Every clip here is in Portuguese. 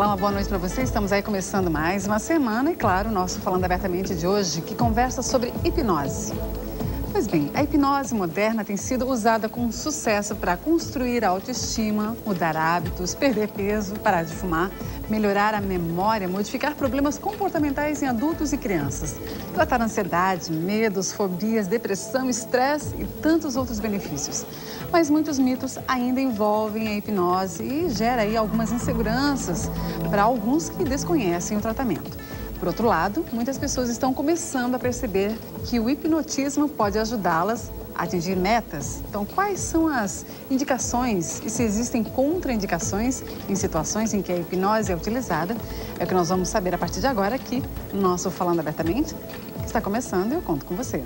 Olá, uma boa noite para você. Estamos aí começando mais uma semana e, claro, o nosso Falando Abertamente de hoje, que conversa sobre hipnose. Pois bem, a hipnose moderna tem sido usada com sucesso para construir a autoestima, mudar hábitos, perder peso, parar de fumar, melhorar a memória, modificar problemas comportamentais em adultos e crianças, tratar ansiedade, medos, fobias, depressão, estresse e tantos outros benefícios. Mas muitos mitos ainda envolvem a hipnose e gera aí algumas inseguranças para alguns que desconhecem o tratamento. Por outro lado, muitas pessoas estão começando a perceber que o hipnotismo pode ajudá-las a atingir metas. Então, quais são as indicações e se existem contraindicações em situações em que a hipnose é utilizada? É o que nós vamos saber a partir de agora aqui no nosso Falando Abertamente, que está começando e eu conto com você.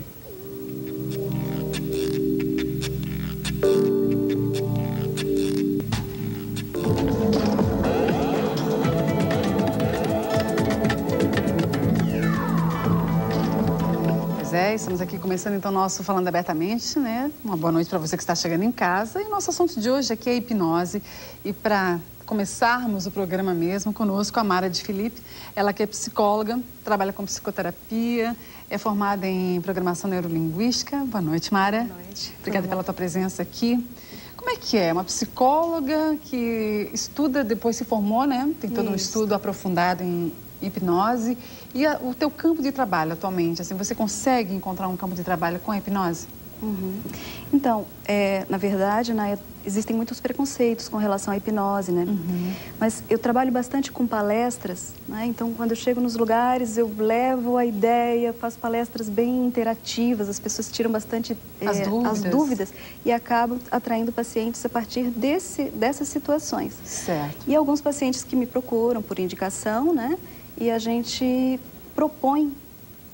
Estamos aqui começando então o nosso Falando Abertamente, né? Uma boa noite para você que está chegando em casa. E o nosso assunto de hoje aqui é hipnose. E para começarmos o programa mesmo, conosco a Mara de Filipe. Ela que é psicóloga, trabalha com psicoterapia, é formada em programação neurolinguística. Boa noite, Mara. Boa noite. Obrigada pela tua presença aqui. Como é que é? Uma psicóloga que estuda, depois se formou, né? Tem todo um estudo aprofundado em hipnose. E o teu campo de trabalho atualmente, assim, você consegue encontrar um campo de trabalho com a hipnose? Então, na verdade, né, existem muitos preconceitos com relação à hipnose, né? Mas eu trabalho bastante com palestras, né? Então, quando eu chego nos lugares, eu levo a ideia, faço palestras bem interativas, as pessoas tiram bastante as dúvidas e acabam atraindo pacientes a partir dessas situações. Certo. E alguns pacientes que me procuram por indicação, né? E a gente propõe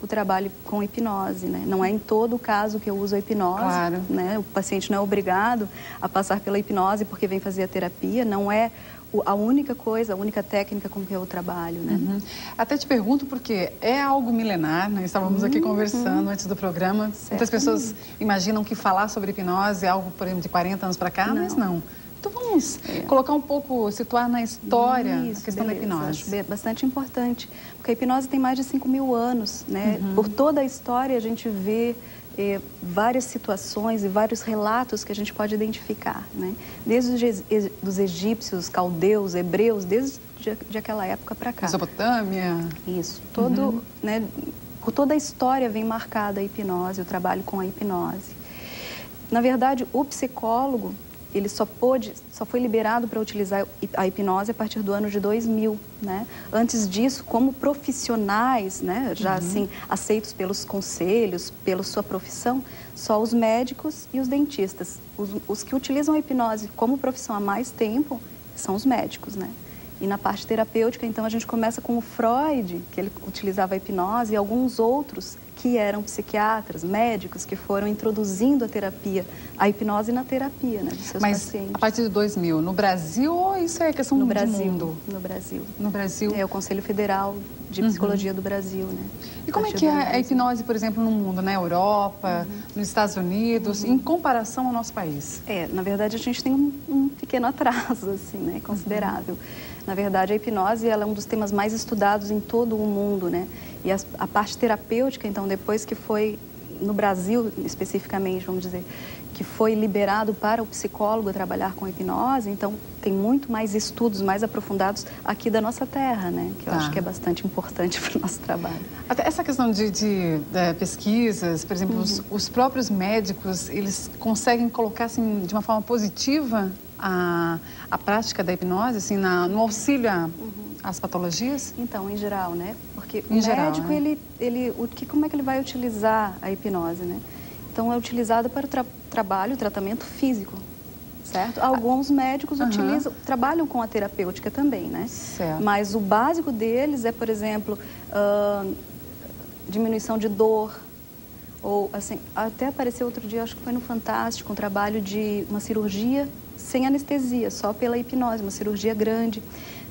o trabalho com hipnose, né? Não é em todo o caso que eu uso a hipnose, claro, né? O paciente não é obrigado a passar pela hipnose porque vem fazer a terapia, não é a única coisa, a única técnica com que eu trabalho, né? Até te pergunto porque é algo milenar, né? Estávamos aqui conversando antes do programa. Muitas pessoas imaginam que falar sobre hipnose é algo, por exemplo, de 40 anos para cá, mas não. Então vamos colocar um pouco, situar na história a questão da hipnose. Acho bastante importante, porque a hipnose tem mais de 5.000 anos, né? Por toda a história a gente vê várias situações e vários relatos que a gente pode identificar, né? Desde os egípcios, caldeus, hebreus, desde aquela época para cá. Mesopotâmia. Isso, né? Por toda a história vem marcada a hipnose, o trabalho com a hipnose. Na verdade, o psicólogo ele só foi liberado para utilizar a hipnose a partir do ano de 2000, né? Antes disso, como profissionais, né, já assim, aceitos pelos conselhos, pela sua profissão, só os médicos e os dentistas. Os que utilizam a hipnose como profissão há mais tempo são os médicos, né? E na parte terapêutica, então, a gente começa com o Freud, que ele utilizava a hipnose, e alguns outros que eram psiquiatras, médicos, que foram introduzindo a hipnose na terapia, né, dos seus pacientes. Mas a partir de 2000, no Brasil ou isso é questão do mundo? No Brasil. No Brasil? É o Conselho Federal de Psicologia do Brasil, né? E como é que é a hipnose, por exemplo, no mundo, na Europa, nos Estados Unidos, em comparação ao nosso país? Na verdade, a gente tem um pequeno atraso, assim, né, considerável. Na verdade, a hipnose ela é um dos temas mais estudados em todo o mundo, né? E a parte terapêutica, então, depois que foi, no Brasil especificamente, vamos dizer, que foi liberado para o psicólogo trabalhar com hipnose, então tem muito mais estudos mais aprofundados aqui da nossa terra, né? Que eu acho que é bastante importante para o nosso trabalho. Até essa questão de pesquisas, por exemplo, os próprios médicos, eles conseguem colocar assim, de uma forma positiva a prática da hipnose, assim, no auxílio às patologias? Então, em geral, né? Porque o médico, como é que ele vai utilizar a hipnose, né? Então, é utilizada para o tratamento físico, certo? Alguns médicos trabalham com a terapêutica também, né? Certo. Mas o básico deles é, por exemplo, diminuição de dor, ou, assim, até apareceu outro dia, acho que foi no Fantástico, um trabalho de uma cirurgia sem anestesia, só pela hipnose, uma cirurgia grande,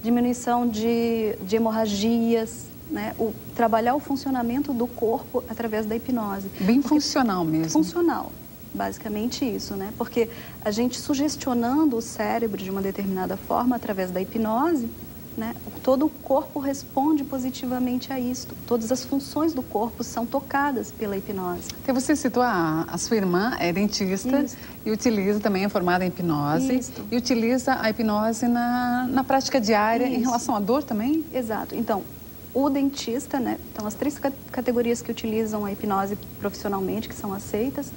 diminuição de hemorragias, né? Trabalhar o funcionamento do corpo através da hipnose. Bem funcional mesmo. Funcional, basicamente isso, né? Porque a gente sugestionando o cérebro de uma determinada forma através da hipnose, né? Todo o corpo responde positivamente a isso. Todas as funções do corpo são tocadas pela hipnose. Então, você citou a sua irmã, é dentista, Isso. e utiliza também, é formada em hipnose, Isso. e utiliza a hipnose na prática diária em Isso. relação à dor também? Exato. Então, o dentista, né? Então, as 3 categorias que utilizam a hipnose profissionalmente, que são aceitas,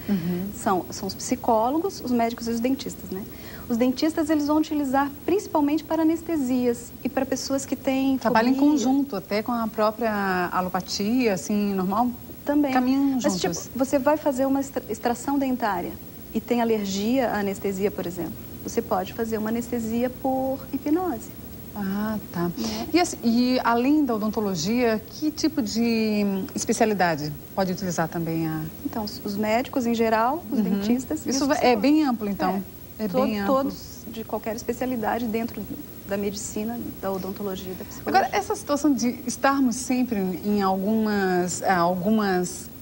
são os psicólogos, os médicos e os dentistas, né? Os dentistas, eles vão utilizar principalmente para anestesias e para pessoas que têm Trabalha em fobia. conjunto, até com a própria alopatia, assim, normal? Também. Caminham Mas, juntos. tipo, você vai fazer uma extração dentária e tem alergia à anestesia, por exemplo. Você pode fazer uma anestesia por hipnose. Ah, tá. E além da odontologia, que tipo de especialidade pode utilizar também a... Então, os médicos em geral, os dentistas... Isso e os é psicólogos. bem amplo, então? É bem amplo. Todos de qualquer especialidade dentro da medicina, da odontologia, da psicologia. Agora, essa situação de estarmos sempre em algumas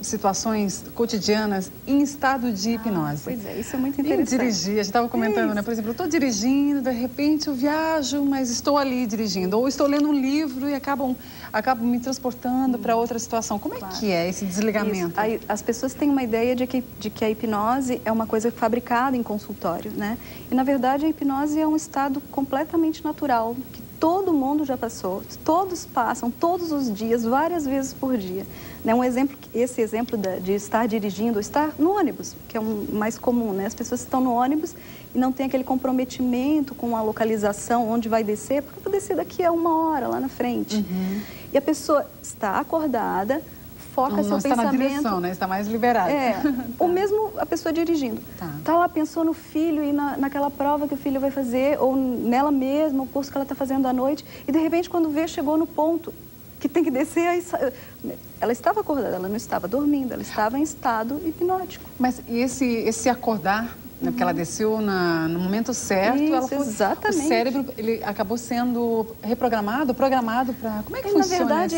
situações cotidianas em estado de hipnose. Pois é, isso é muito Em interessante. dirigir, a gente estava comentando, né? Por exemplo, eu estou dirigindo, de repente eu viajo, mas estou ali dirigindo. Ou estou lendo um livro e acabo me transportando para outra situação. Como é que é esse desligamento? Isso. Aí, as pessoas têm uma ideia de que a hipnose é uma coisa fabricada em consultório, né? E, na verdade, a hipnose é um estado completamente natural, que todo mundo já passou, todos passam, todos os dias, várias vezes por dia. Né? Esse exemplo de estar dirigindo, estar no ônibus, que é o mais comum, né? As pessoas estão no ônibus e não tem aquele comprometimento com a localização, onde vai descer, porque eu vou descer daqui a 1 hora, lá na frente. E a pessoa está acordada, foca seu está pensamento... na direção, né? Está mais liberada. Ou mesmo a pessoa dirigindo. Tá lá, pensou no filho e naquela prova que o filho vai fazer, ou nela mesma, o curso que ela está fazendo à noite, e de repente, quando vê, chegou no ponto que tem que descer, aí ela estava acordada, ela não estava dormindo, ela estava em estado hipnótico. Mas e esse acordar, né, porque ela desceu no momento certo, Isso, exatamente. O cérebro ele acabou sendo programado para... Como é que funciona? Na verdade,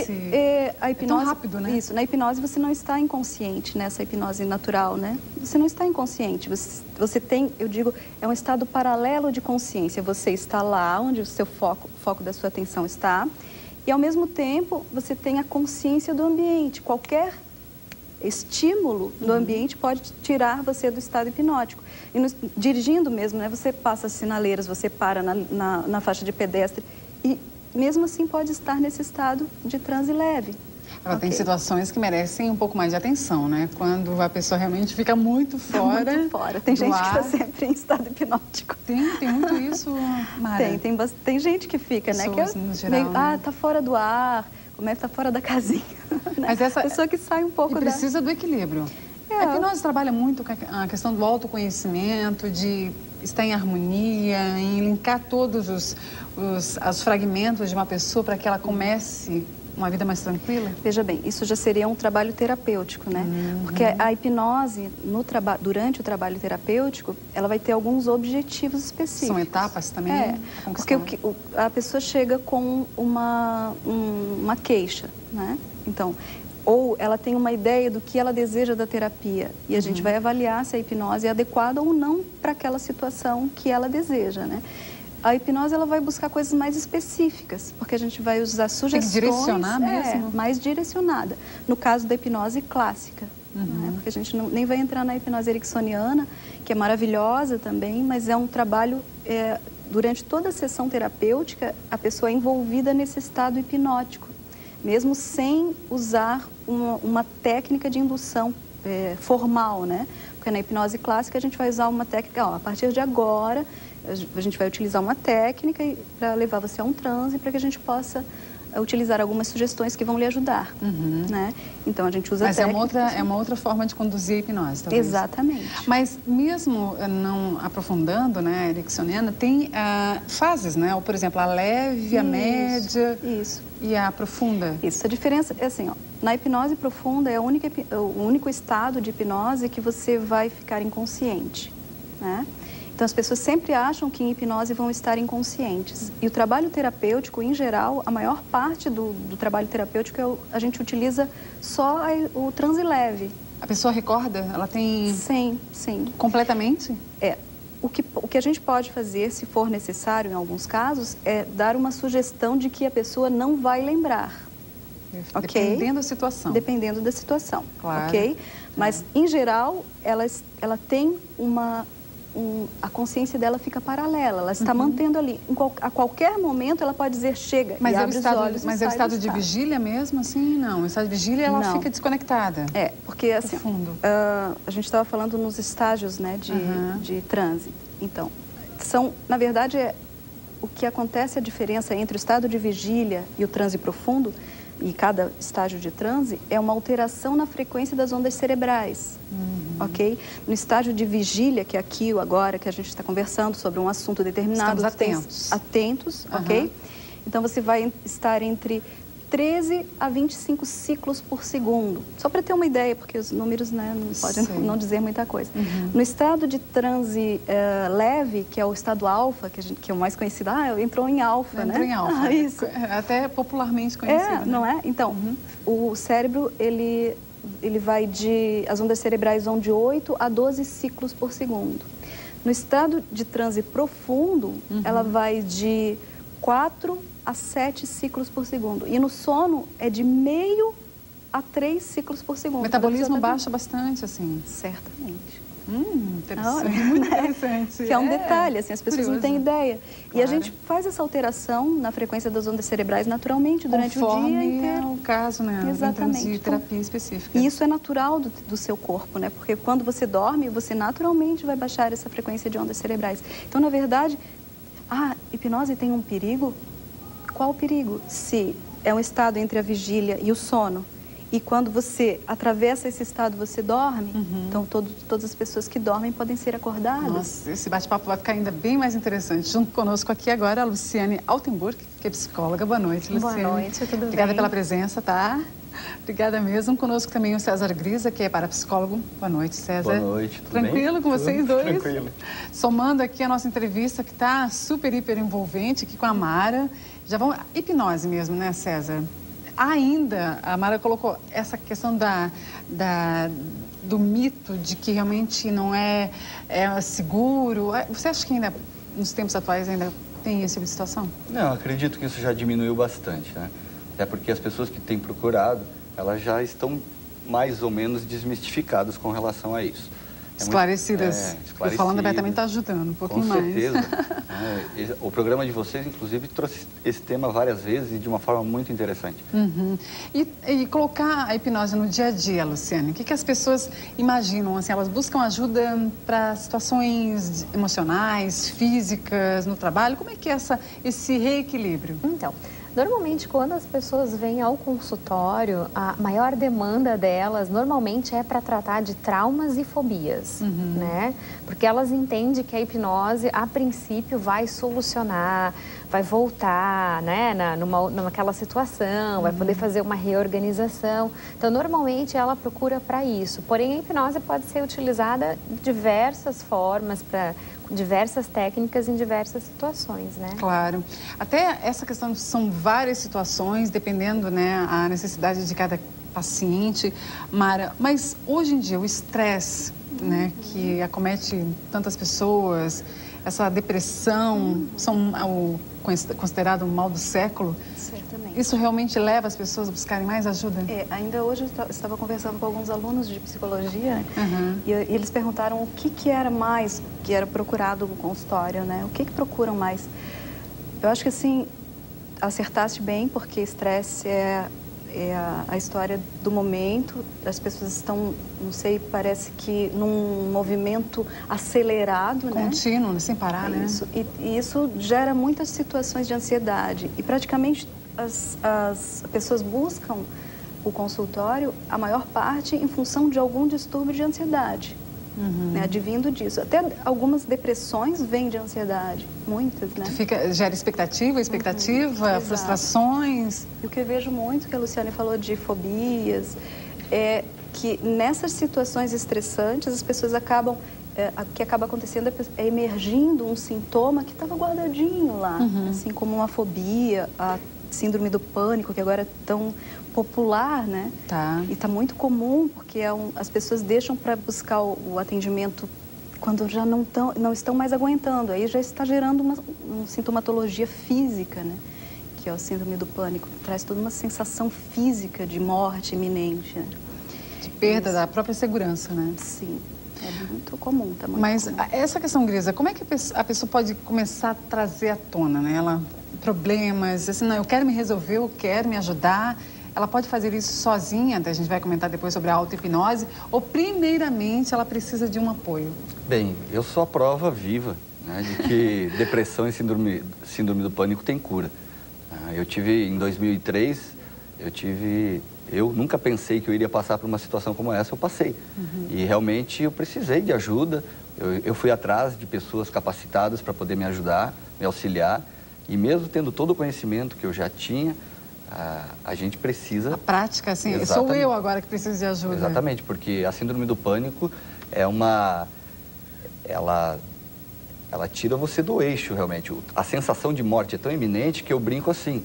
a hipnose... É tão rápido, né? Isso, na hipnose você não está inconsciente, nessa hipnose natural, né? Você não está inconsciente, você tem, eu digo, é um estado paralelo de consciência. Você está lá onde o seu foco da sua atenção está, e ao mesmo tempo você tem a consciência do ambiente. Qualquer estímulo do ambiente pode tirar você do estado hipnótico. E dirigindo mesmo, né, você passa as sinaleiras, você para na faixa de pedestre e mesmo assim pode estar nesse estado de transe leve. Ela tem situações que merecem um pouco mais de atenção, né? Quando a pessoa realmente fica muito fora. Muito fora. Tem gente que está sempre em estado hipnótico. Tem muito isso, Mara? Tem gente que fica, né? Pessoas, no geral, né? tá fora do ar, como é que tá fora da casinha. Né? Mas essa pessoa que sai um pouco precisa do equilíbrio. A hipnose trabalha muito com a questão do autoconhecimento, de estar em harmonia, em linkar todos os fragmentos de uma pessoa para que ela comece uma vida mais tranquila? Veja bem, isso já seria um trabalho terapêutico, né? Porque a hipnose, durante o trabalho terapêutico, ela vai ter alguns objetivos específicos. São etapas também? Porque a pessoa chega com uma queixa, né? Então, ou ela tem uma ideia do que ela deseja da terapia e a gente vai avaliar se a hipnose é adequada ou não para aquela situação que ela deseja, né? A hipnose ela vai buscar coisas mais específicas, porque a gente vai usar sugestões... Tem que direcionar mesmo? Mais direcionada. No caso da hipnose clássica, né? Porque a gente nem vai entrar na hipnose ericksoniana, que é maravilhosa também, mas é um trabalho... durante toda a sessão terapêutica, a pessoa é envolvida nesse estado hipnótico, mesmo sem usar uma técnica de indução formal, né? Porque na hipnose clássica a gente vai usar uma técnica, a partir de agora... A gente vai utilizar uma técnica para levar você a um transe, para que a gente possa utilizar algumas sugestões que vão lhe ajudar, né? Então, a gente usa técnicas... Mas é uma outra forma de conduzir a hipnose, talvez. Exatamente. Mas mesmo não aprofundando, né, a ericksoniana, tem fases, né? Ou, por exemplo, a leve, a média e a profunda. Isso, a diferença é assim, na hipnose profunda é o único estado de hipnose que você vai ficar inconsciente, né? Então, as pessoas sempre acham que em hipnose vão estar inconscientes. E o trabalho terapêutico, em geral, a maior parte do trabalho terapêutico, a gente utiliza só o transe leve. A pessoa recorda? Ela tem... Sim. Completamente? o que a gente pode fazer, se for necessário em alguns casos, é dar uma sugestão de que a pessoa não vai lembrar. Okay? Dependendo da situação. Dependendo da situação, claro. Ok? Mas, em geral, ela tem a consciência dela fica paralela, ela está mantendo ali. A qualquer momento ela pode dizer chega mas e abre os olhos. Mas é o estado de vigília mesmo, assim? Não, o estado de vigília ela fica desconectada. Porque assim, a gente estava falando nos estágios, né, de transe. Então, na verdade, o que acontece, a diferença entre o estado de vigília e o transe profundo, e cada estágio de transe, é uma alteração na frequência das ondas cerebrais, ok? No estágio de vigília, que é aqui, agora, que a gente está conversando sobre um assunto determinado... Estamos atentos. Atentos, ok? Então, você vai estar entre 13 a 25 ciclos por segundo. Só para ter uma ideia, porque os números, né, não podem não dizer muita coisa. No estado de transe leve, que é o estado alfa, que é o mais conhecido, entrou em alfa, né? Entrou em alfa. Isso. Até popularmente conhecido. Né? Não é? Então, o cérebro, ele vai as ondas cerebrais vão de 8 a 12 ciclos por segundo. No estado de transe profundo, ela vai de 4 a 7 ciclos por segundo. E no sono é de meio a 3 ciclos por segundo. O metabolismo baixa bastante, assim? Certamente. Interessante, muito interessante. Que é um detalhe, assim, as pessoas não têm ideia. Claro. E a gente faz essa alteração na frequência das ondas cerebrais naturalmente durante o dia inteiro. O caso, né? Exatamente. De terapia específica. E isso é natural do seu corpo, né? Porque quando você dorme, você naturalmente vai baixar essa frequência de ondas cerebrais. Então, na verdade, a hipnose tem um perigo? Qual o perigo? Se é um estado entre a vigília e o sono, e quando você atravessa esse estado, você dorme, então todas as pessoas que dormem podem ser acordadas. Nossa, esse bate-papo vai ficar ainda bem mais interessante. Junto conosco aqui agora a Luciane Altenburg, que é psicóloga. Boa noite, Luciane. Boa noite, tudo bem? Obrigada pela presença, tá? Obrigada mesmo. Conosco também o César Grisa, que é parapsicólogo. Boa noite, César. Boa noite, tudo Tranquilo bem? Com vocês dois? Tranquilo. Somando aqui a nossa entrevista, que está super, hiper envolvente, aqui com a Mara. Já vamos... Hipnose mesmo, né, César? Ainda, a Mara colocou essa questão do mito de que realmente não é seguro. Você acha que ainda, nos tempos atuais, ainda tem esse tipo de situação? Não, acredito que isso já diminuiu bastante, né? Até porque as pessoas que têm procurado, elas já estão mais ou menos desmistificadas com relação a isso. Esclarecidas. Esclarecidas. Falando abertamente está ajudando um pouquinho mais. Com certeza. O programa de vocês, inclusive, trouxe esse tema várias vezes e de uma forma muito interessante. E colocar a hipnose no dia a dia, Luciane, o que as pessoas imaginam? Assim, elas buscam ajuda para situações emocionais, físicas, no trabalho? Como é que é esse reequilíbrio? Então, normalmente, quando as pessoas vêm ao consultório, a maior demanda delas, normalmente, é para tratar de traumas e fobias, né? Porque elas entendem que a hipnose, a princípio, vai solucionar, vai voltar, né, naquela situação, vai poder fazer uma reorganização. Então, normalmente, ela procura para isso. Porém, a hipnose pode ser utilizada de diversas formas, para diversas técnicas em diversas situações, né? Claro. Até essa questão, são várias situações, dependendo, né, a necessidade de cada paciente. Mara, mas hoje em dia o estresse, né, que acomete tantas pessoas, essa depressão, são considerado um mal do século. Certamente. Isso realmente leva as pessoas a buscarem mais ajuda? Ainda hoje eu estava conversando com alguns alunos de psicologia, né? E eles perguntaram o que era mais que era procurado no consultório, né? O que procuram mais? Eu acho que assim, acertaste bem, porque estresse é a história do momento. As pessoas estão, não sei, parece que num movimento acelerado, contínuo, né? Sem parar, né? Isso. E isso gera muitas situações de ansiedade. E praticamente as pessoas buscam o consultório, a maior parte, em função de algum distúrbio de ansiedade. Né, advindo disso. Até algumas depressões vêm de ansiedade, muitas, né? Gera expectativa, frustrações. E o que eu vejo muito, que a Luciane falou de fobias, é que nessas situações estressantes, as pessoas acabam, o que acaba acontecendo é emergindo um sintoma que estava guardadinho lá, assim como uma fobia, a síndrome do pânico, que agora é tão popular, né? E está muito comum, porque as pessoas deixam para buscar o atendimento quando já não estão mais aguentando, aí já está gerando uma sintomatologia física, né? Que é o síndrome do pânico, traz toda uma sensação física de morte iminente, né? De perda da própria segurança, né? Sim, é muito comum, tá muito Mas comum. essa questão, Grisa, como é que a pessoa pode começar a trazer à tona, né? Problemas, assim, não, eu quero me resolver, eu quero me ajudar. Ela pode fazer isso sozinha, a gente vai comentar depois sobre a auto-hipnose, ou primeiramente ela precisa de um apoio? Bem, eu sou a prova viva, né, de que depressão e síndrome do pânico tem cura. Eu tive, em 2003, eu nunca pensei que eu iria passar por uma situação como essa, eu passei. E realmente eu precisei de ajuda, eu fui atrás de pessoas capacitadas para poder me ajudar, me auxiliar, e mesmo tendo todo o conhecimento que eu já tinha, a gente precisa... A prática, assim, Exatamente. Sou eu agora que preciso de ajuda. Exatamente, porque a síndrome do pânico é ela tira você do eixo, realmente. A sensação de morte é tão iminente que eu brinco assim,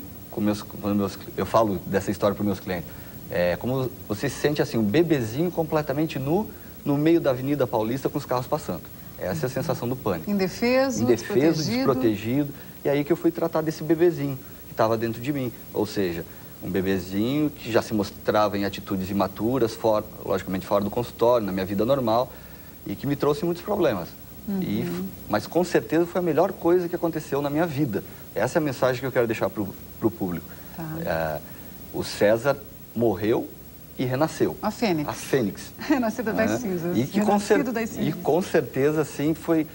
eu falo dessa história para os meus clientes. É como você se sente assim, um bebezinho completamente nu, no meio da Avenida Paulista com os carros passando. Essa é a sensação do pânico. Indefeso, desprotegido. E aí que eu fui tratar desse bebezinho que estava dentro de mim. Ou seja, um bebezinho que já se mostrava em atitudes imaturas, logicamente fora do consultório, na minha vida normal, e que me trouxe muitos problemas. Mas com certeza foi a melhor coisa que aconteceu na minha vida. Essa é a mensagem que eu quero deixar para o público. Tá. O César morreu e renasceu. A Fênix. A Fênix. Renascida das cinzas. E com certeza, sim, foi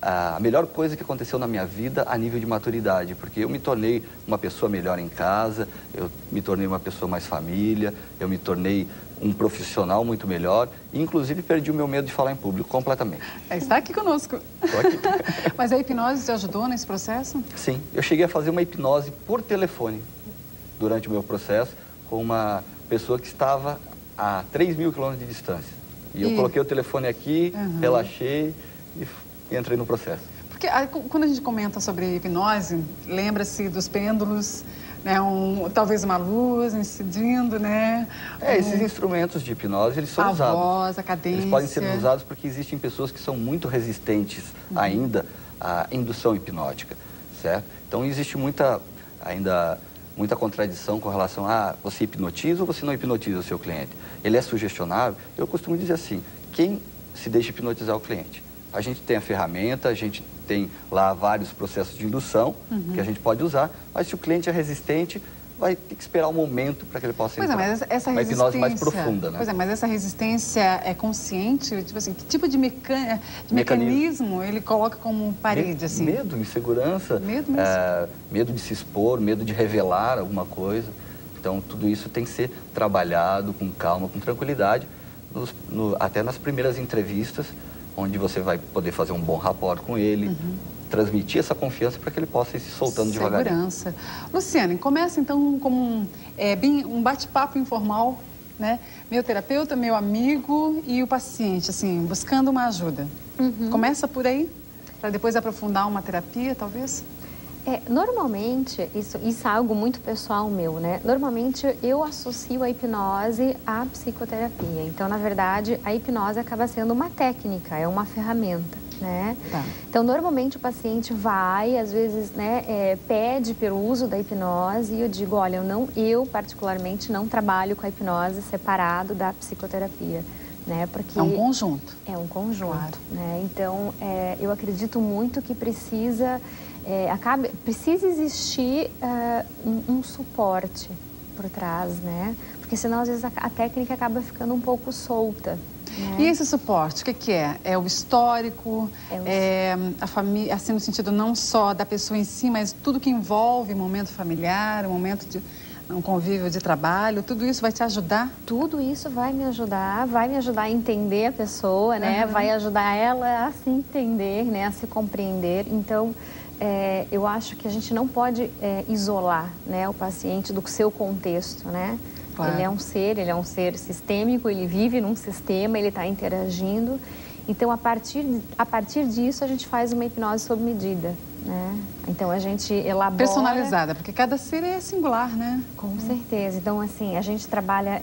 a melhor coisa que aconteceu na minha vida a nível de maturidade, porque eu me tornei uma pessoa melhor em casa, eu me tornei uma pessoa mais família, eu me tornei um profissional muito melhor, e inclusive perdi o meu medo de falar em público completamente. Está aqui conosco. Estou aqui. Mas a hipnose te ajudou nesse processo? Sim, eu cheguei a fazer uma hipnose por telefone durante o meu processo com uma pessoa que estava a 3.000 quilômetros de distância. E eu coloquei o telefone aqui, relaxei e entrei no processo. Porque quando a gente comenta sobre hipnose, lembra-se dos pêndulos, né, talvez uma luz incidindo, né? Esses instrumentos de hipnose, eles são usados. A voz, a cadência. Eles podem ser usados porque existem pessoas que são muito resistentes ainda à indução hipnótica, certo? Então existe muita contradição com relação a você hipnotiza ou você não hipnotiza o seu cliente. Ele é sugestionável? Eu costumo dizer assim, quem se deixa hipnotizar é o cliente? A gente tem a ferramenta, a gente tem lá vários processos de indução que a gente pode usar, mas se o cliente é resistente, vai ter que esperar um momento para que ele possa entrar. Mas essa uma hipnose mais profunda, né? Pois é, mas essa resistência é consciente? Tipo assim, que tipo de mecanismo ele coloca como parede, assim? Medo, insegurança, medo mesmo. Medo de se expor, medo de revelar alguma coisa. Então, tudo isso tem que ser trabalhado com calma, com tranquilidade, até nas primeiras entrevistas, onde você vai poder fazer um bom rapport com ele, transmitir essa confiança para que ele possa ir se soltando devagarinho. Segurança. Luciane, começa então como um bate-papo informal, né? Meu terapeuta, meu amigo e o paciente, assim, buscando uma ajuda. Começa por aí, para depois aprofundar uma terapia, talvez? Normalmente, isso é algo muito pessoal meu, né? Normalmente eu associo a hipnose à psicoterapia. Então, na verdade, a hipnose acaba sendo uma técnica, é uma ferramenta, né? Tá. Então, normalmente o paciente vai, às vezes, né, pede pelo uso da hipnose e eu digo, olha, eu particularmente não trabalho com a hipnose separado da psicoterapia. Né? Porque é um conjunto. É um conjunto, claro. Né? Então, eu acredito muito que precisa existir um suporte por trás, né? Porque senão, às vezes, a técnica acaba ficando um pouco solta. Né? E esse suporte, o que é? É o histórico, a família, assim, no sentido não só da pessoa em si, mas tudo que envolve o momento familiar, o momento de um convívio de trabalho, tudo isso vai te ajudar? Tudo isso vai me ajudar a entender a pessoa, né? Vai ajudar ela a se entender, né? A se compreender. Então, eu acho que a gente não pode isolar, né, o paciente do seu contexto, né? Claro. Ele é um ser sistêmico, ele vive num sistema, ele está interagindo. Então, a partir disso, a gente faz uma hipnose sob medida, né? Então a gente elabora... Personalizada, porque cada ser é singular, né? Com certeza. Então, assim, a gente trabalha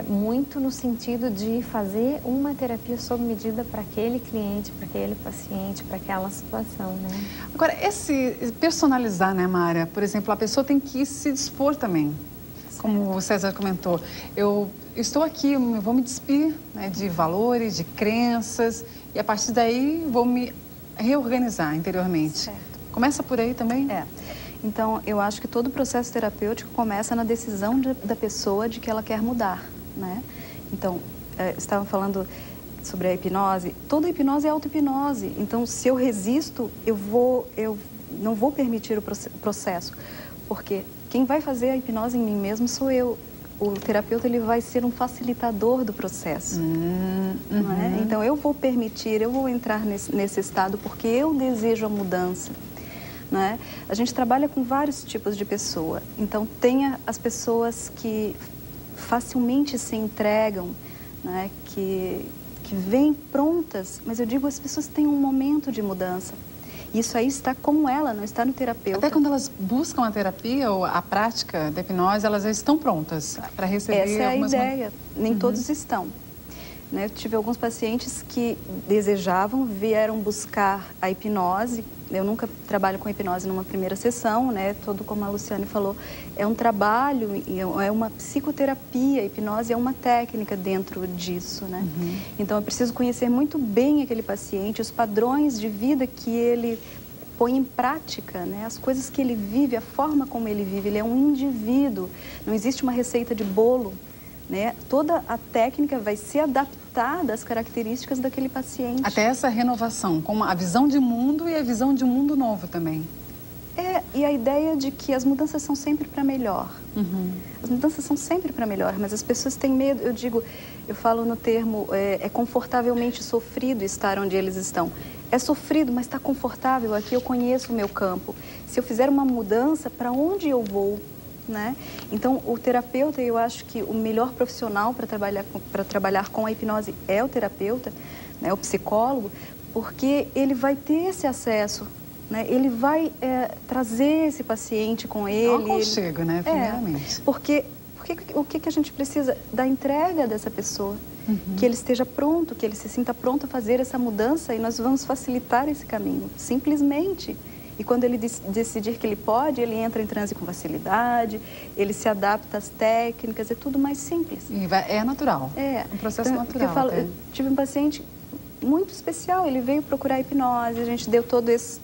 muito no sentido de fazer uma terapia sob medida para aquele cliente, para aquele paciente, para aquela situação, né? Agora, esse personalizar, né, Mária? Por exemplo, a pessoa tem que se dispor também. Certo. Como o César comentou, eu estou aqui, eu vou me despir, né, de valores, de crenças, e a partir daí vou me reorganizar interiormente. Certo. Começa por aí também? Então, eu acho que todo o processo terapêutico começa na decisão da pessoa de que ela quer mudar, né? Então, estavam falando sobre a hipnose. Toda hipnose é auto-hipnose. Então, se eu resisto, eu não vou permitir o processo. Porque quem vai fazer a hipnose em mim mesmo sou eu. O terapeuta, ele vai ser um facilitador do processo. Não é? Então, eu vou permitir, eu vou entrar nesse estado porque eu desejo a mudança. Né? A gente trabalha com vários tipos de pessoa. Então, tem as pessoas que facilmente se entregam, né? que vêm prontas, mas eu digo, as pessoas têm um momento de mudança. Isso aí está com ela, não está no terapeuta. Até quando elas buscam a terapia ou a prática da hipnose, elas já estão prontas para receber Essa é algumas... a ideia. Nem todos estão. Né? Eu tive alguns pacientes que desejavam, vieram buscar a hipnose. Eu nunca trabalho com hipnose numa primeira sessão, né? Todo como a Luciane falou, é um trabalho, é uma psicoterapia. A hipnose é uma técnica dentro disso, né? Então, eu preciso conhecer muito bem aquele paciente, os padrões de vida que ele põe em prática, né? As coisas que ele vive, a forma como ele vive. Ele é um indivíduo, não existe uma receita de bolo. Né? Toda a técnica vai ser adaptada às características daquele paciente. Até essa renovação, com a visão de mundo e a visão de um mundo novo também. E a ideia de que as mudanças são sempre para melhor. As mudanças são sempre para melhor, mas as pessoas têm medo. Eu falo no termo, é confortavelmente sofrido estar onde eles estão. É sofrido, mas está confortável. Aqui eu conheço o meu campo. Se eu fizer uma mudança, para onde eu vou? Né? Então, o terapeuta, eu acho que o melhor profissional para trabalhar com a hipnose é o terapeuta, né? O psicólogo, porque ele vai ter esse acesso, né? Ele vai trazer esse paciente com ele. É um aconchego, né? Primeiramente. Porque o que a gente precisa? Da entrega dessa pessoa. Que ele esteja pronto, que ele se sinta pronto a fazer essa mudança e nós vamos facilitar esse caminho, simplesmente. E quando ele decidir que ele pode, ele entra em transe com facilidade, ele se adapta às técnicas, é tudo mais simples. E é natural. Um processo então, natural. Eu tive um paciente muito especial, ele veio procurar hipnose, a gente deu todo esse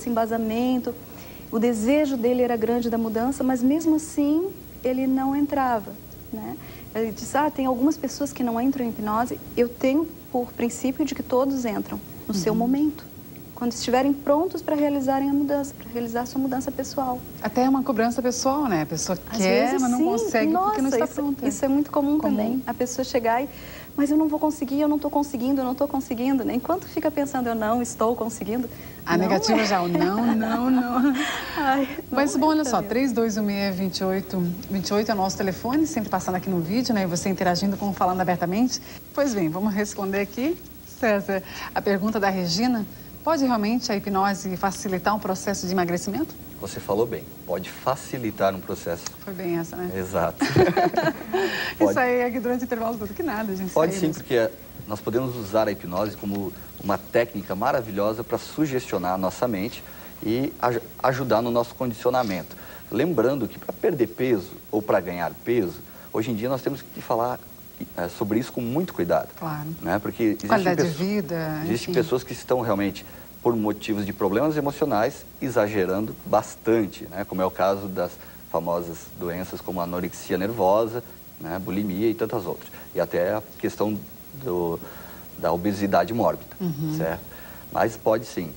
embasamento. O desejo dele era grande da mudança, mas mesmo assim ele não entrava, né? Ele disse, tem algumas pessoas que não entram em hipnose, eu tenho por princípio de que todos entram no seu momento. Quando estiverem prontos para realizarem a mudança, para realizar a sua mudança pessoal. Até uma cobrança pessoal, né? A pessoa quer, mas não consegue porque não está pronta. Isso é muito comum também. A pessoa chegar mas eu não vou conseguir, eu não estou conseguindo, né? Enquanto fica pensando, eu não estou conseguindo... A negativa já, o não. Mas, bom, olha só, 3216-2828 é o nosso telefone, sempre passando aqui no vídeo, né? E você interagindo com o Falando Abertamente. Pois bem, vamos responder aqui, César, a pergunta da Regina. Pode realmente a hipnose facilitar um processo de emagrecimento? Você falou bem, pode facilitar um processo. Foi bem essa, né? Exato. Isso aí aqui durante o intervalo todo, que nada, gente. Pode sim, porque nós podemos usar a hipnose como uma técnica maravilhosa para sugestionar a nossa mente e ajudar no nosso condicionamento. Lembrando que para perder peso ou para ganhar peso, hoje em dia nós temos que falar sobre isso com muito cuidado. Claro. Né? Porque qualidade de vida. Existem pessoas que estão realmente, por motivos de problemas emocionais, exagerando bastante, né? Como é o caso das famosas doenças como a anorexia nervosa, né? Bulimia e tantas outras. E até a questão da obesidade mórbida, certo? Mas pode sim.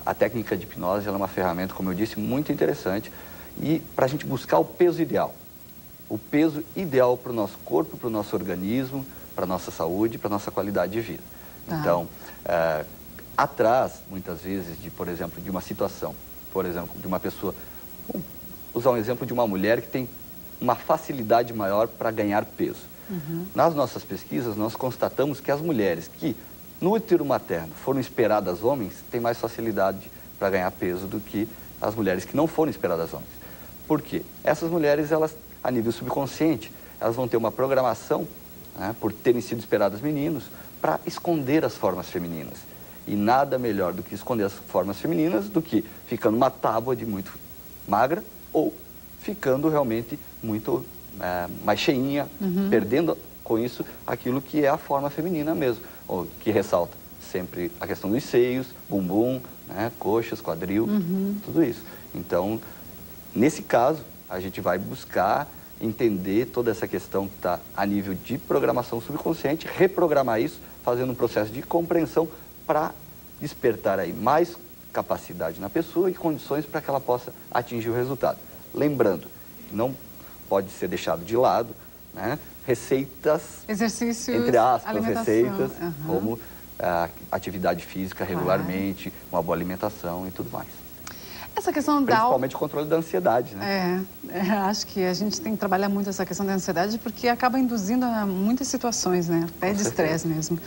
A técnica de hipnose ela é uma ferramenta, como eu disse, muito interessante e para a gente buscar o peso ideal. O peso ideal para o nosso corpo, para o nosso organismo, para a nossa saúde, para a nossa qualidade de vida. Então, atrás, muitas vezes, por exemplo, de uma situação, por exemplo, de uma pessoa, vamos usar um exemplo de uma mulher que tem uma facilidade maior para ganhar peso. Nas nossas pesquisas, nós constatamos que as mulheres que no útero materno foram esperadas homens têm mais facilidade para ganhar peso do que as mulheres que não foram esperadas homens. Por quê? Essas mulheres, elas, a nível subconsciente, elas vão ter uma programação, né, por terem sido esperadas meninos, para esconder as formas femininas. E nada melhor do que esconder as formas femininas do que ficando uma tábua de muito magra ou ficando realmente muito mais cheinha, perdendo com isso aquilo que é a forma feminina mesmo, ou que ressalta sempre a questão dos seios, bumbum, né, coxas, quadril, tudo isso. Então, nesse caso, a gente vai buscar entender toda essa questão que está a nível de programação subconsciente, reprogramar isso, fazendo um processo de compreensão para despertar aí mais capacidade na pessoa e condições para que ela possa atingir o resultado. Lembrando, não pode ser deixado de lado, né, receitas, exercícios, entre aspas, alimentação, receitas, como atividade física regularmente, uma boa alimentação e tudo mais. Essa questão principalmente o controle da ansiedade, né? Acho que a gente tem que trabalhar muito essa questão da ansiedade porque acaba induzindo a muitas situações, né? Até de estresse mesmo.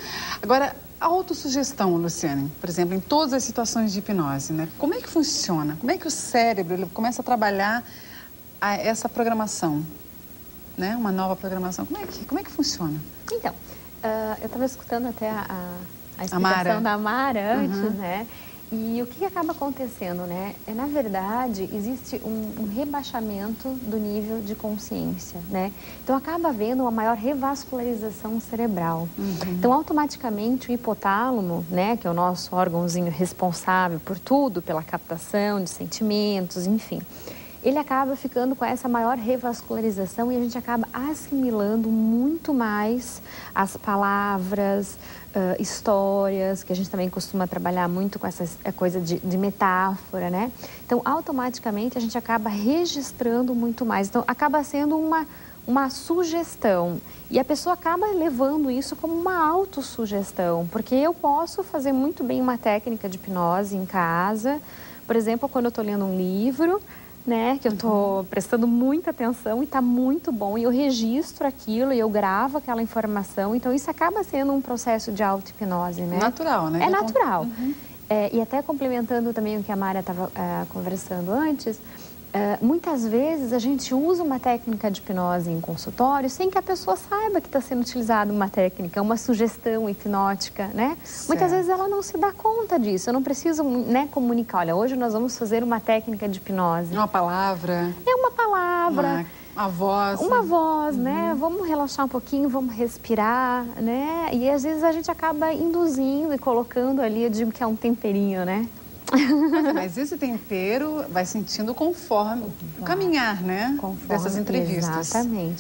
Agora, a autossugestão, Luciane, por exemplo, em todas as situações de hipnose, né? Como é que funciona? Como é que o cérebro ele começa a trabalhar essa programação, né? Uma nova programação. Como é que funciona? Então, eu estava escutando até a explicação da Mara antes, né? E o que acaba acontecendo, né? Na verdade, existe um rebaixamento do nível de consciência, né? Então, acaba havendo uma maior revascularização cerebral. Então, automaticamente, o hipotálamo, né? Que é o nosso órgãozinho responsável por tudo, pela captação de sentimentos, enfim, ele acaba ficando com essa maior revascularização e a gente acaba assimilando muito mais as palavras, histórias, que a gente também costuma trabalhar muito com essa coisa de metáfora, né? Então, automaticamente, a gente acaba registrando muito mais. Então, acaba sendo uma sugestão. E a pessoa acaba levando isso como uma autossugestão, porque eu posso fazer muito bem uma técnica de hipnose em casa. Por exemplo, quando eu estou lendo um livro, né, que eu estou prestando muita atenção e está muito bom, e eu registro aquilo e eu gravo aquela informação, então isso acaba sendo um processo de auto-hipnose, né? Natural, né? É natural. E até complementando também o que a Mara estava conversando antes, muitas vezes a gente usa uma técnica de hipnose em consultório sem que a pessoa saiba que está sendo utilizada uma técnica, uma sugestão hipnótica, né? Certo. Muitas vezes ela não se dá conta disso, eu não preciso, né, comunicar, olha, hoje nós vamos fazer uma técnica de hipnose. Uma palavra. É uma palavra. Uma voz. Uma voz, né? Vamos relaxar um pouquinho, vamos respirar, né? E às vezes a gente acaba induzindo e colocando ali, eu digo que é um temperinho, né? Mas esse tempero vai sentindo conforme o caminhar, né? Conforme dessas entrevistas.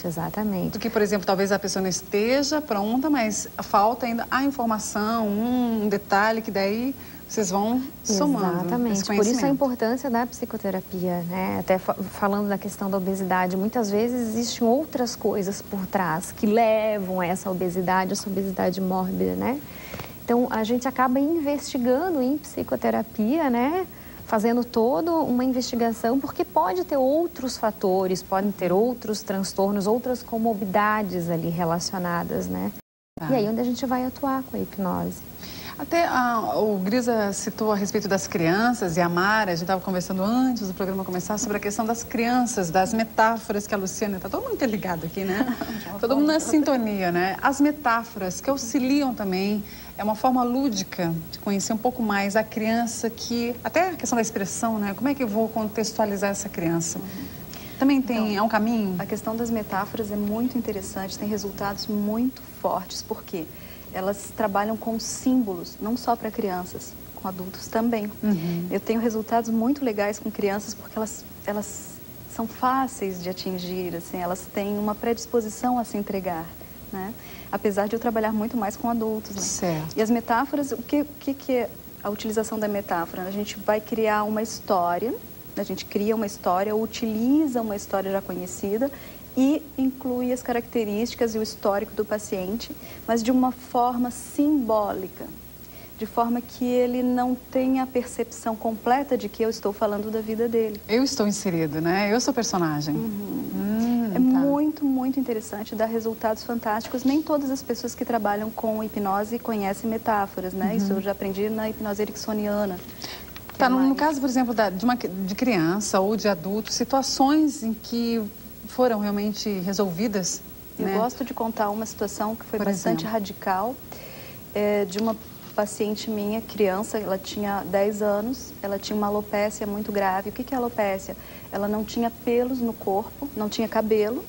Exatamente. Porque, por exemplo, talvez a pessoa não esteja pronta, mas falta ainda a informação, um detalhe que daí vocês vão somando. Exatamente. Por isso a importância da psicoterapia, né? Até falando da questão da obesidade, muitas vezes existem outras coisas por trás que levam a essa obesidade mórbida, né? Então, a gente acaba investigando em psicoterapia, né? Fazendo toda uma investigação, porque pode ter outros fatores, podem ter outros transtornos, outras comorbidades ali relacionadas, né? E aí onde a gente vai atuar com a hipnose. Até o Grisa citou a respeito das crianças e a Mara, a gente estava conversando antes do programa começar sobre a questão das crianças, das metáforas que a Luciana está todo mundo interligado aqui, né? Todo mundo na sintonia, né? As metáforas que auxiliam também, é uma forma lúdica de conhecer um pouco mais a criança, que até a questão da expressão, né? Como é que eu vou contextualizar essa criança? Também tem, é um caminho? A questão das metáforas é muito interessante, tem resultados muito fortes, porque elas trabalham com símbolos, não só para crianças, com adultos também. Eu tenho resultados muito legais com crianças porque elas são fáceis de atingir, assim, elas têm uma predisposição a se entregar, né? Apesar de eu trabalhar muito mais com adultos, né? Certo. E as metáforas, o que é a utilização da metáfora? A gente vai criar uma história, a gente cria uma história, utiliza uma história já conhecida e inclui as características e o histórico do paciente, mas de uma forma simbólica, de forma que ele não tenha a percepção completa de que eu estou falando da vida dele. Eu estou inserido, né? Eu sou personagem. É muito, muito interessante, dá resultados fantásticos. Nem todas as pessoas que trabalham com hipnose conhecem metáforas, né? Isso eu já aprendi na hipnose ericksoniana. Tá, no caso, por exemplo, de criança ou de adulto, situações em que foram realmente resolvidas, Eu né? gosto de contar uma situação que foi Por bastante exemplo? radical, de uma paciente minha, criança, ela tinha 10 anos, ela tinha uma alopécia muito grave. O que é alopécia? Ela não tinha pelos no corpo, não tinha cabelo,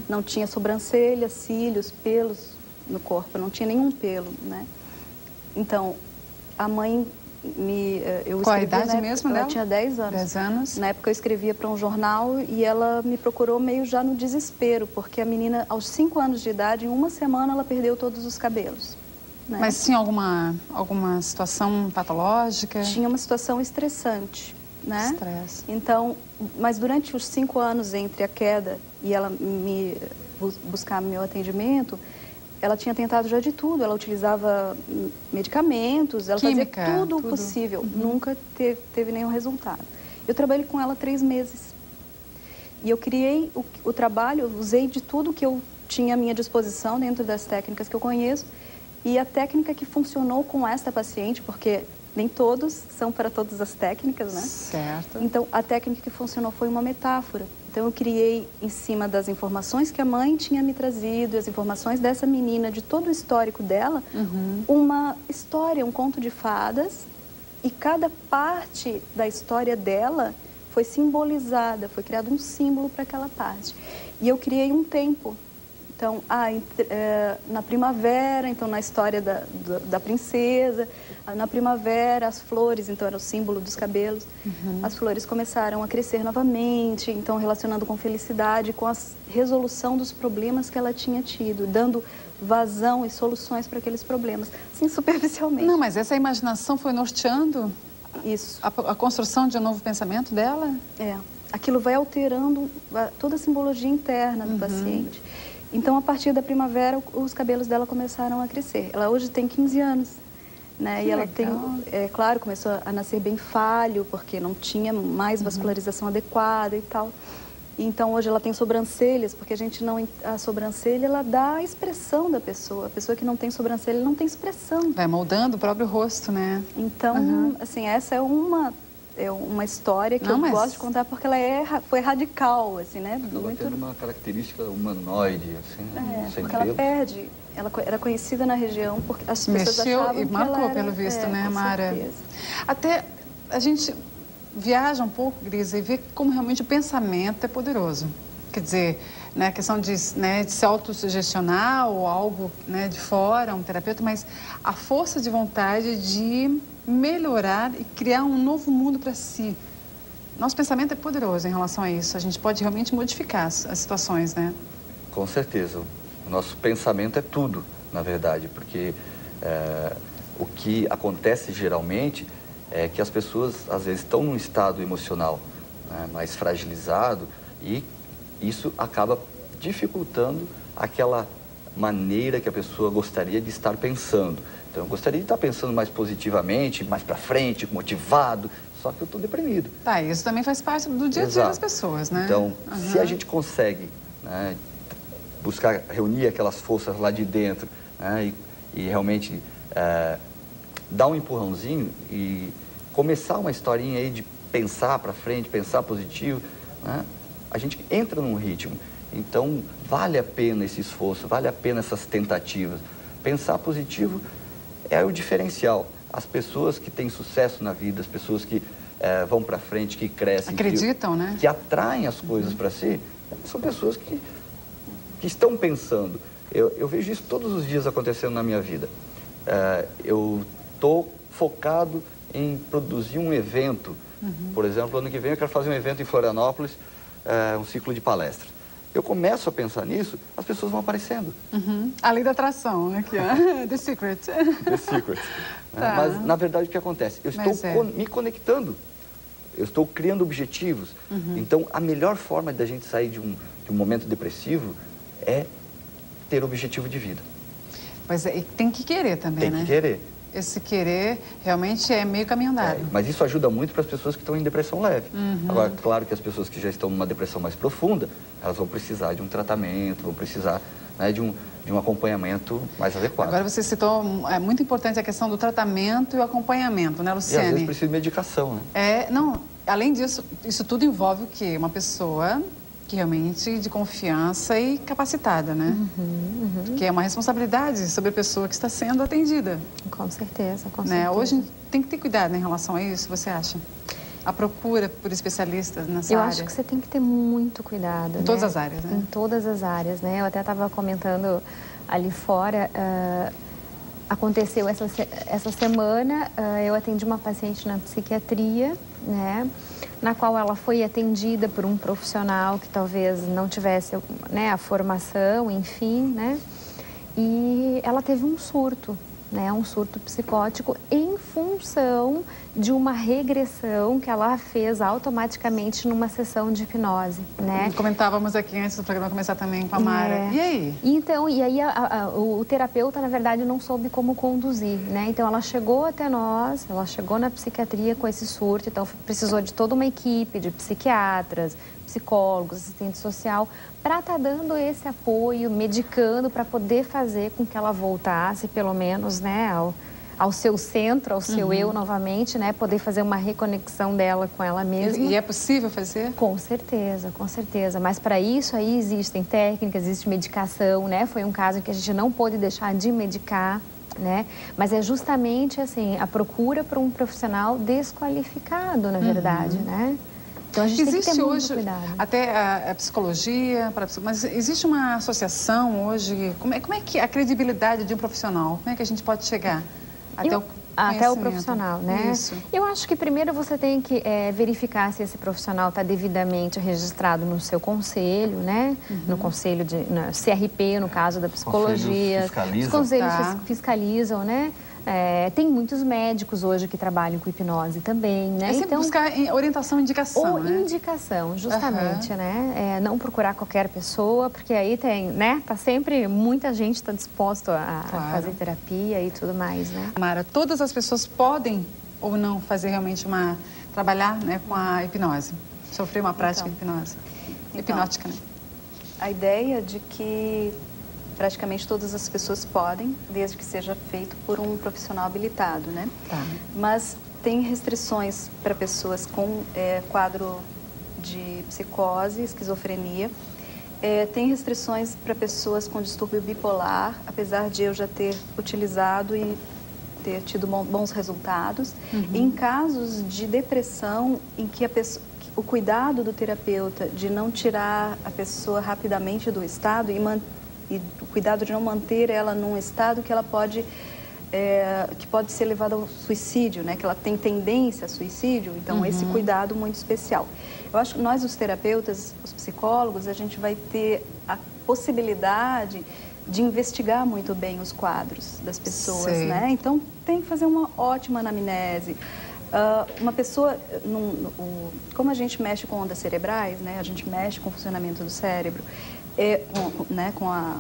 não tinha sobrancelha, cílios, pelos no corpo, não tinha nenhum pelo, né? Então, a mãe eu Qual a escrevia, idade né, mesmo ela dela? tinha 10 anos. 10 anos. Na época eu escrevia para um jornal e ela me procurou meio já no desespero, porque a menina, aos 5 anos de idade, em uma semana ela perdeu todos os cabelos. Né? Mas tinha alguma situação patológica? Tinha uma situação estressante, né? Estresse. Então, mas durante os 5 anos entre a queda e ela me buscar meu atendimento, ela tinha tentado já de tudo. Ela utilizava medicamentos, ela Química, fazia tudo tudo. possível. Nunca teve nenhum resultado. Eu trabalhei com ela 3 meses. E eu criei o trabalho, usei de tudo que eu tinha à minha disposição dentro das técnicas que eu conheço. E a técnica que funcionou com esta paciente, porque nem todos são para todas as técnicas, né? Certo. Então, a técnica que funcionou foi uma metáfora. Então, eu criei, em cima das informações que a mãe tinha me trazido, as informações dessa menina, de todo o histórico dela, uma história, um conto de fadas, e cada parte da história dela foi simbolizada, foi criado um símbolo para aquela parte. E eu criei um tempo. Então, na primavera, então na história da princesa, na primavera as flores, então era o símbolo dos cabelos, as flores começaram a crescer novamente, então relacionando com felicidade, com a resolução dos problemas que ela tinha tido, dando vazão e soluções para aqueles problemas, assim, superficialmente. Não, mas essa imaginação foi norteando Isso. a construção de um novo pensamento dela? Aquilo vai alterando toda a simbologia interna do paciente. Então, a partir da primavera, os cabelos dela começaram a crescer. Ela hoje tem 15 anos, né? Que e ela legal. tem, claro, começou a nascer bem falho, porque não tinha mais vascularização adequada e tal. Então, hoje ela tem sobrancelhas, porque a sobrancelha, ela dá a expressão da pessoa. A pessoa que não tem sobrancelha, não tem expressão. Vai moldando o próprio rosto, né? Então, assim, essa é uma história que eu gosto de contar, porque ela foi radical, assim, né? Acaba tendo uma característica humanoide, assim, sem porque pelo. ela perde. Ela era conhecida na região porque as pessoas Mexeu achavam e que marcou, ela era, pelo visto, né, com Mara? certeza. Até a gente viaja um pouco, Grisa, e vê como realmente o pensamento é poderoso. Quer dizer, né, a questão de se autossugestionar ou algo, né, de fora, um terapeuta, mas a força de vontade de melhorar e criar um novo mundo para si. Nosso pensamento é poderoso em relação a isso. A gente pode realmente modificar as situações, né? Com certeza. O nosso pensamento é tudo, na verdade, porque o que acontece geralmente é que as pessoas, às vezes, estão num estado emocional, né, mais fragilizado, e isso acaba dificultando aquela maneira que a pessoa gostaria de estar pensando. Então, eu gostaria de estar pensando mais positivamente, mais para frente, motivado, só que eu estou deprimido. Tá, isso também faz parte do dia a dia das pessoas, né? Então, se a gente consegue, né, buscar, reunir aquelas forças lá de dentro, né, e realmente dar um empurrãozinho e começar uma historinha aí de pensar para frente, pensar positivo, né, a gente entra num ritmo. Então, vale a pena esse esforço, vale a pena essas tentativas. Pensar positivo é o diferencial. As pessoas que têm sucesso na vida, as pessoas que vão para frente, que crescem, acreditam, né? Que atraem as coisas para si, são pessoas que estão pensando. Eu vejo isso todos os dias acontecendo na minha vida. Eu estou focado em produzir um evento. Por exemplo, ano que vem eu quero fazer um evento em Florianópolis, um ciclo de palestras. Eu começo a pensar nisso, as pessoas vão aparecendo. A lei da atração, aqui, ó. The Secret. The Secret. Tá. Mas, na verdade, o que acontece? Eu estou me conectando. Eu estou criando objetivos. Então, a melhor forma da gente sair de um momento depressivo é ter objetivo de vida. Pois é, e tem que querer também, né? Tem que querer. Esse querer realmente é meio caminho andado. Mas isso ajuda muito para as pessoas que estão em depressão leve. Agora, claro que as pessoas que já estão numa depressão mais profunda, elas vão precisar de um tratamento, vão precisar, né, de de um acompanhamento mais adequado. Agora você citou, é muito importante a questão do tratamento e o acompanhamento, né, E Luciane? às vezes precisa de medicação, né? Não, além disso, isso tudo envolve o quê? Uma pessoa que realmente de confiança e capacitada, né? Que é uma responsabilidade sobre a pessoa que está sendo atendida. Com certeza, com Né? certeza. Hoje tem que ter cuidado, né, em relação a isso, você acha? A procura por especialistas nessa Eu área. acho que você tem que ter muito cuidado. Em todas as áreas, né? Em todas as áreas, né? Eu até estava comentando ali fora, aconteceu essa semana, eu atendi uma paciente na psiquiatria, né? Na qual ela foi atendida por um profissional que talvez não tivesse, né, a formação, enfim, né? E ela teve um surto, né? Um surto psicótico em função de uma regressão que ela fez automaticamente numa sessão de hipnose, né? Comentávamos aqui antes do programa começar também com a Mara. E aí? Então, o terapeuta, na verdade, não soube como conduzir, né? Então, ela chegou até nós, ela chegou na psiquiatria com esse surto, então precisou de toda uma equipe de psiquiatras, psicólogos, assistente social, para estar dando esse apoio, medicando, para poder fazer com que ela voltasse, pelo menos, né, ao seu centro, ao seu eu novamente, né, poder fazer uma reconexão dela com ela mesma. E é possível fazer? Com certeza, com certeza. Mas para isso aí existem técnicas, existe medicação, né? Foi um caso em que a gente não pôde deixar de medicar, né? Mas é justamente assim, a procura por um profissional desqualificado, na verdade, né? Então a gente Existe tem que ter hoje muito cuidado. até a psicologia, mas existe uma associação hoje, como é que a credibilidade de um profissional, como é que a gente pode chegar até o profissional, né? Isso. Eu acho que primeiro você tem que verificar se esse profissional está devidamente registrado no seu conselho, né? No conselho na CRP, no caso da psicologia. Os conselhos fiscalizam, né? Tem muitos médicos hoje que trabalham com hipnose também, né? É sempre buscar orientação e indicação, né? Indicação, justamente, né? Não procurar qualquer pessoa, porque aí tem, né? Tá sempre, muita gente está disposto a fazer terapia e tudo mais, né? Mara, todas as pessoas podem ou não fazer realmente trabalhar, né, com a hipnose? Sofrer uma prática de hipnose? Hipnótica, né? A ideia de que praticamente todas as pessoas podem, desde que seja feito por um profissional habilitado, né? Tá. Mas tem restrições para pessoas com quadro de psicose, esquizofrenia. Tem restrições para pessoas com distúrbio bipolar, apesar de eu já ter utilizado e ter tido bons resultados. Em casos de depressão, em que o cuidado do terapeuta de não tirar a pessoa rapidamente do estado e o cuidado de não manter ela num estado que ela pode ser levada ao suicídio, né? Que ela tem tendência a suicídio, então esse cuidado muito especial. Eu acho que nós, os terapeutas, os psicólogos, a gente vai ter a possibilidade de investigar muito bem os quadros das pessoas, né? Então tem que fazer uma ótima anamnese. Uma pessoa, como a gente mexe com ondas cerebrais, né? A gente mexe com o funcionamento do cérebro, com a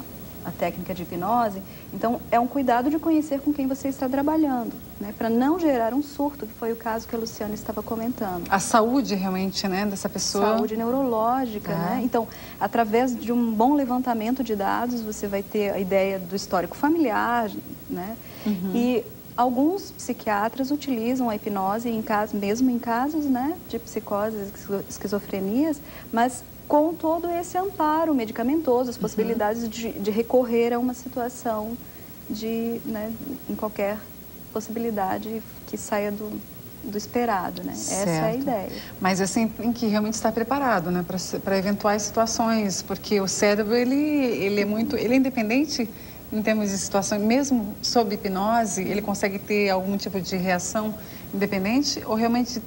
técnica de hipnose, então é um cuidado de conhecer com quem você está trabalhando, né? Para não gerar um surto, que foi o caso que a Luciane estava comentando. A saúde realmente, né, dessa pessoa. Saúde neurológica, né? Então, através de um bom levantamento de dados, você vai ter a ideia do histórico familiar, né? E alguns psiquiatras utilizam a hipnose mesmo em casos, né, de psicoses, esquizofrenias, mas com todo esse amparo medicamentoso, as possibilidades de recorrer a uma situação em qualquer possibilidade que saia do esperado, né? Certo. Essa é a ideia. Mas assim, tem que realmente estar preparado, né, para eventuais situações, porque o cérebro, ele é independente em termos de situação, mesmo sob hipnose, ele consegue ter algum tipo de reação independente ou realmente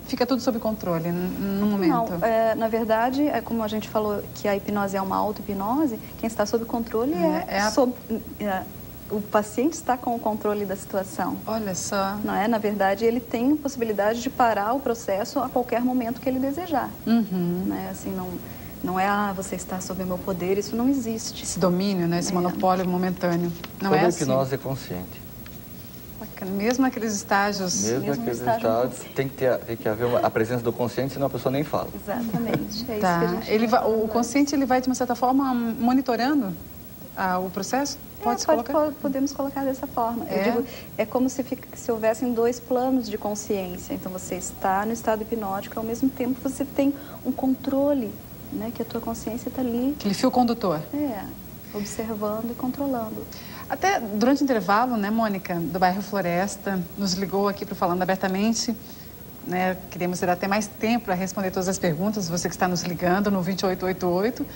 fica tudo sob controle no momento? Não, na verdade, como a gente falou que a hipnose é uma auto-hipnose, quem está sob controle o paciente está com o controle da situação. Olha só. Não é? Na verdade, ele tem a possibilidade de parar o processo a qualquer momento que ele desejar. Né? Assim, não é, você está sob o meu poder, isso não existe. Esse domínio, né? Esse monopólio momentâneo. Não Toda é hipnose assim. é consciente. Mesmo naqueles estágios. Mesmo naqueles estágios, tem que haver a presença do consciente, senão a pessoa nem fala. Exatamente. É isso que a gente o consciente, ele vai, de uma certa forma, monitorando o processo? Pode colocar? Podemos colocar dessa forma. Eu digo, é como se houvessem dois planos de consciência. Então, você está no estado hipnótico, ao mesmo tempo você tem um controle, né? Que a tua consciência está ali. Aquele fio condutor. Observando e controlando. Até durante o intervalo, né, Mônica, do bairro Floresta, nos ligou aqui para o Falando Abertamente, né? Queríamos ter até mais tempo para responder todas as perguntas, você que está nos ligando no 2888.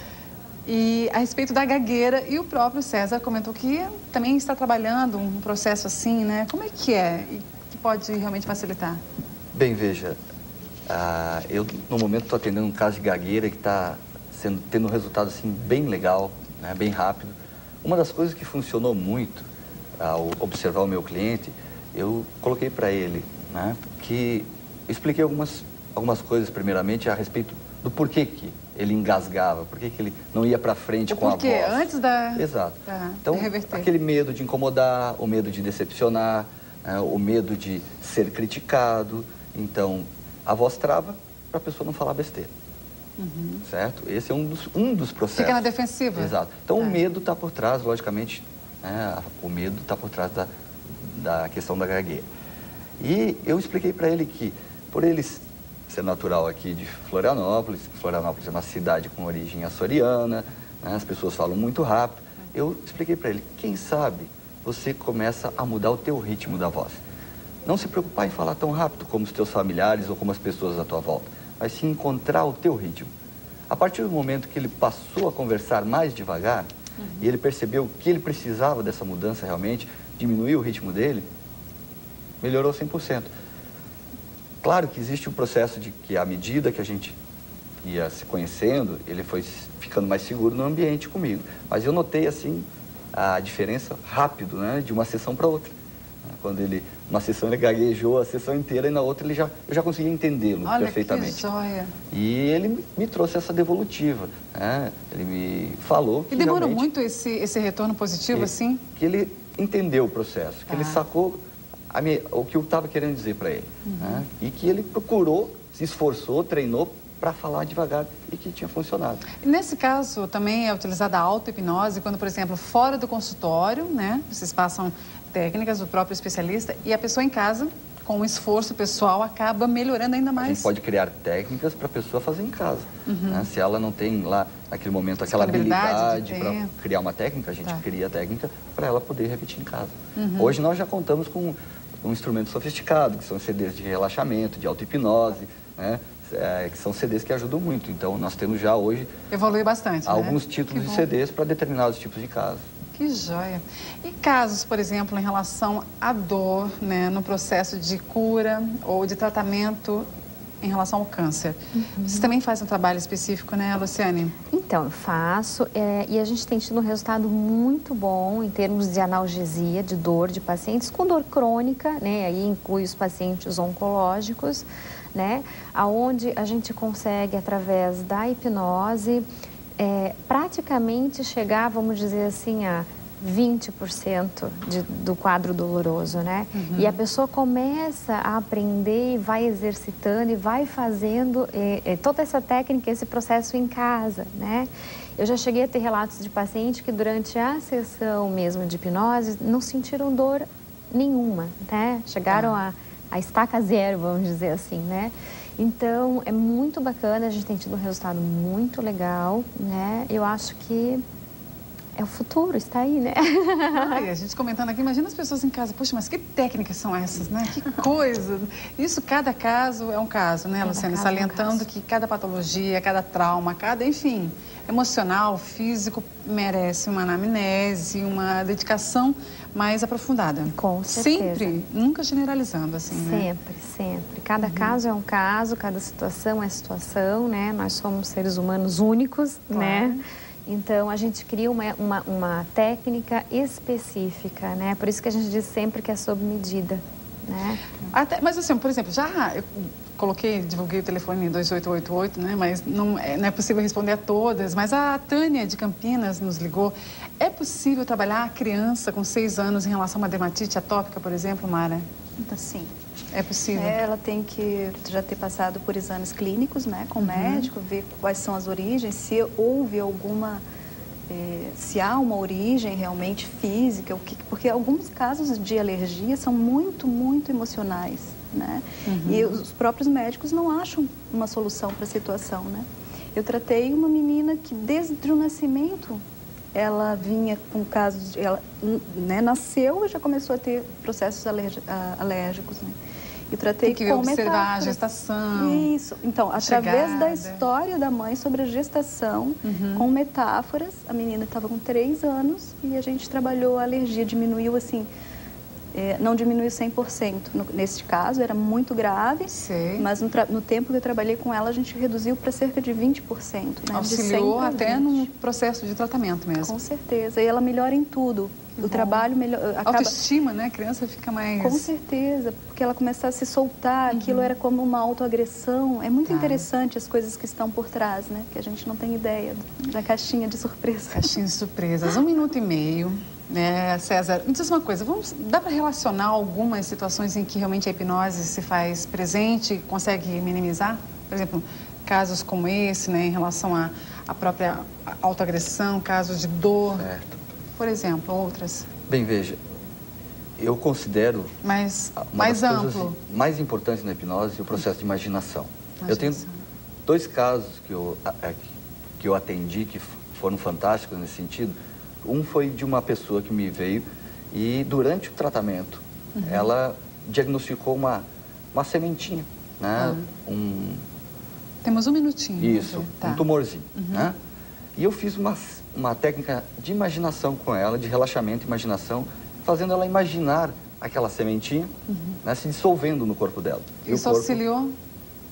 E a respeito da gagueira, e o próprio César comentou que também está trabalhando um processo assim, né? Como é? E que pode realmente facilitar? Bem, veja, eu no momento estou atendendo um caso de gagueira que está tendo um resultado assim bem legal, né? Bem rápido. Uma das coisas que funcionou muito ao observar o meu cliente, eu coloquei para ele, né? Que eu expliquei algumas coisas primeiramente a respeito do porquê que ele engasgava, porquê que ele não ia para frente com a voz. Porque antes da... Exato. Então, aquele medo de incomodar, o medo de decepcionar, o medo de ser criticado. Então, a voz trava para a pessoa não falar besteira. Certo? Esse é um dos processos. Fica na defensiva. Exato. Então, o medo está por trás, logicamente, né? O medo está por trás da questão da gagueira. E eu expliquei para ele que, por ele ser natural aqui de Florianópolis é uma cidade com origem açoriana, né? As pessoas falam muito rápido, eu expliquei para ele, quem sabe você começa a mudar o teu ritmo da voz. Não se preocupar em falar tão rápido como os teus familiares ou como as pessoas à tua volta, mas sim encontrar o teu ritmo. A partir do momento que ele passou a conversar mais devagar, e ele percebeu que ele precisava dessa mudança realmente, diminuir o ritmo dele, melhorou 100%. Claro que existe um processo de que, à medida que a gente ia se conhecendo, ele foi ficando mais seguro no ambiente comigo. Mas eu notei, assim, a diferença rápido, né, de uma sessão para outra. Quando uma sessão ele gaguejou a sessão inteira e na outra eu já conseguia entendê-lo perfeitamente. Que joia! E ele me trouxe essa devolutiva, né? Ele me falou que E demorou muito esse retorno positivo, assim? Que ele entendeu o processo, que ele sacou o que eu estava querendo dizer para ele. Né? E que ele procurou, se esforçou, treinou para falar devagar e que tinha funcionado. E nesse caso, também é utilizada a auto-hipnose, quando, por exemplo, fora do consultório, né? Vocês passam técnicas do próprio especialista e a pessoa em casa, com um esforço pessoal, acaba melhorando ainda mais. A gente pode criar técnicas para a pessoa fazer em casa. Né? Se ela não tem lá, naquele momento, aquela habilidade para criar uma técnica, a gente cria a técnica para ela poder repetir em casa. Hoje nós já contamos com um instrumento sofisticado, que são CDs de relaxamento, de auto-hipnose, né? Que são CDs que ajudam muito. Então, nós temos já hoje... Evolui bastante, alguns títulos de CDs para determinados tipos de casos. Que joia! E casos, por exemplo, em relação à dor, né, no processo de cura ou de tratamento em relação ao câncer. Vocês também fazem um trabalho específico, né, Luciane? Então, eu faço e a gente tem tido um resultado muito bom em termos de analgesia, de dor de pacientes com dor crônica, né, aí inclui os pacientes oncológicos, né, aonde a gente consegue, através da hipnose, praticamente chegar, vamos dizer assim, a 20% do quadro doloroso, né? E a pessoa começa a aprender e vai exercitando e vai fazendo toda essa técnica, esse processo em casa, né? Eu já cheguei a ter relatos de pacientes que durante a sessão mesmo de hipnose não sentiram dor nenhuma, né? Chegaram a estaca zero, vamos dizer assim, né? Então, é muito bacana, a gente tem tido um resultado muito legal, né? Eu acho que é o futuro, está aí, né? Ai, a gente comentando aqui, imagina as pessoas em casa, poxa, mas que técnicas são essas, né? Que coisa! Isso, cada caso é um caso, né, Luciane? Salientando que cada patologia, cada trauma, enfim, emocional, físico, merece uma anamnese, uma dedicação mais aprofundada. Com certeza. Sempre, nunca generalizando, assim, né? Sempre. Cada caso é um caso, cada situação é situação, né? Nós somos seres humanos únicos, né? Então, a gente cria uma técnica específica, né? Por isso que a gente diz sempre que é sob medida, né? Mas assim, por exemplo, eu divulguei o telefone 2888, né? Mas não é possível responder a todas. Mas a Tânia de Campinas nos ligou. É possível trabalhar a criança com 6 anos em relação a uma dermatite atópica, por exemplo, Mara? Então, sim. É possível? Ela tem que já ter passado por exames clínicos, né, com o médico, ver quais são as origens, se houve alguma se há uma origem realmente física, porque alguns casos de alergia são muito, muito emocionais, né? E os próprios médicos não acham uma solução para a situação, né? Eu tratei uma menina que desde o nascimento ela vinha com casos, ela nasceu e já começou a ter processos alérgicos, né? Eu tratei Tem que com observar metáforas. a gestação. Isso. Então, através chegada. da história da mãe sobre a gestação, com metáforas, a menina estava com 3 anos e a gente trabalhou a alergia, diminuiu assim, não diminuiu 100%. Neste caso, era muito grave, Sei. mas no tempo que eu trabalhei com ela, a gente reduziu para cerca de 20%. Né? Auxiliou de 100 para até 20. num processo de tratamento mesmo. Com certeza. E ela melhora em tudo. O trabalho acaba... Autoestima, né? A criança fica mais... Com certeza, porque ela começa a se soltar, aquilo era como uma autoagressão. É muito interessante as coisas que estão por trás, né? Que a gente não tem ideia da caixinha de surpresa. Caixinha de surpresas. 1 minuto e meio, né, César? Me diz uma coisa, dá para relacionar algumas situações em que realmente a hipnose se faz presente e consegue minimizar? Por exemplo, casos como esse, né, em relação à própria autoagressão, casos de dor, por exemplo, outras. Bem, veja, eu considero mais das amplo. coisas mais importantes na hipnose o processo de imaginação. Eu tenho 2 casos que eu atendi que foram fantásticos nesse sentido. Um foi de uma pessoa que me veio e durante o tratamento ela diagnosticou uma sementinha, né? Temos 1 minutinho. Isso, um tumorzinho, né? E eu fiz uma técnica de imaginação com ela, de relaxamento e imaginação, fazendo ela imaginar aquela sementinha, né, se dissolvendo no corpo dela. Isso auxiliou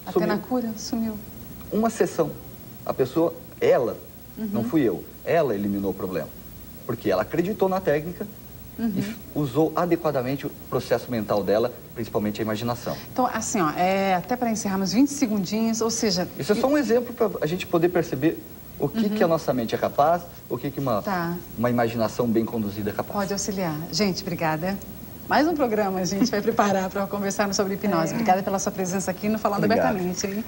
até na cura? Sumiu. Uma sessão. A pessoa, ela, não fui eu, ela eliminou o problema. Porque ela acreditou na técnica e usou adequadamente o processo mental dela, principalmente a imaginação. Então, assim, ó, até para encerrarmos 20 segundinhos, ou seja... Isso é só um exemplo para a gente poder perceber o que a nossa mente é capaz, o que uma imaginação bem conduzida é capaz. Pode auxiliar. Gente, obrigada. Mais um programa a gente vai preparar para conversarmos sobre hipnose. Obrigada pela sua presença aqui no Falando Abertamente. Hein?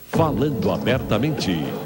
Falando Abertamente.